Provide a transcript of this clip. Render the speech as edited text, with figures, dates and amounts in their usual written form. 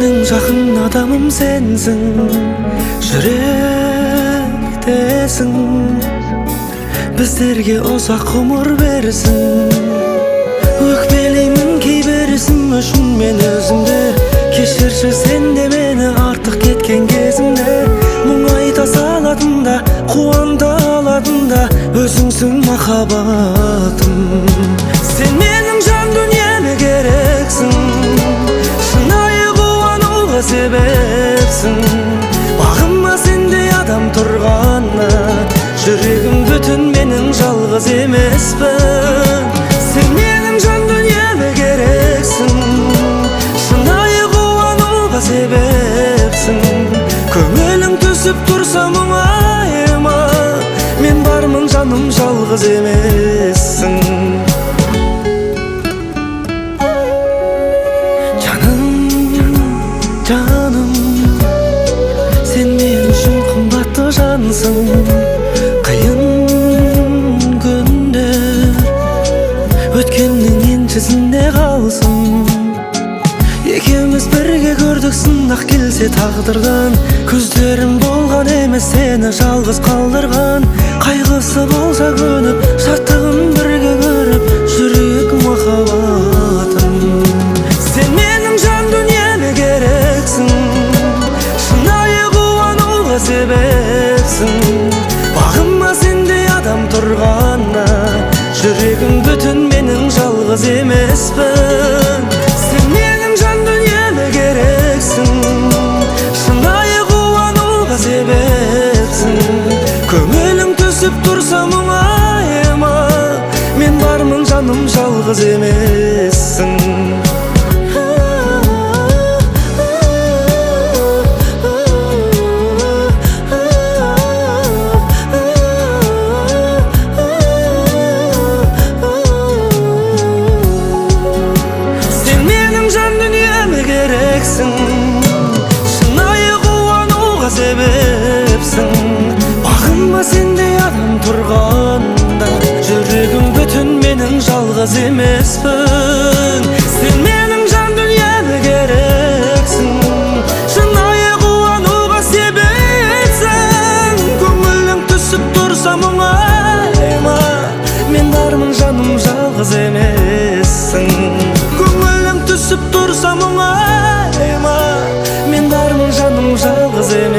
Mening жақын адамым sensin, жүрекtesin. Bizlerge uzak umur bersin. Ökbeleymin keyberesim üçün men özümde. Keşirşi sen de meni artık ketken kezimde. Muңayta saladında, kuanta aladında, özüңsün makabatım. Sen mening jan dünyeme gereksin, şınayı kuvanuğa sebepsin. Bağımma sende adam turganna, yüregim bütün mening жалғыз emespen. Sen mening jan dünyeme gereksin, şınayı kuvanuğa sebepsin. Көңілің түсіп тұрса мұңайма, мен бармын жаным жалғыз емессің. Жаным, жаным, сен мен үшін қымбатты жансың. Қиын күндер өткеннің еншісінде қалсын. Екеуміз бірге көрдік сынақ келсе тағдырдан. Көздерім болған емес сені жалғыз қалдырған. Қайғысы болса көніп, шаттығын бірге көріп, жүрек махаббатым. Сен менің жан дүниеме керексің, шынайы қуануға себепсің. Бағыма сендей адам тұрғанда, жүрегім бүтін менің жалғыз емеспін. Сен менің жан дүниеме керексің, шынайы қуануға себепсің. Көңілің түсіп тұрса мұңайма, мен бармын жаным жалғыз емессің. Шынайы қуануға себепсің. Бағыма сендей адам тұрғанда, жүрегім бүтін менің жалғыз емеспін. Сен менің жан дүниеме керексің, шынайы қуануға себепсің. Көңілің түсіп тұрса мұңайма, мен бармын жаным жалғыз емессің. Көңілің түсіп тұрса мұңайма, мен бармын жаным жалғыз емессің.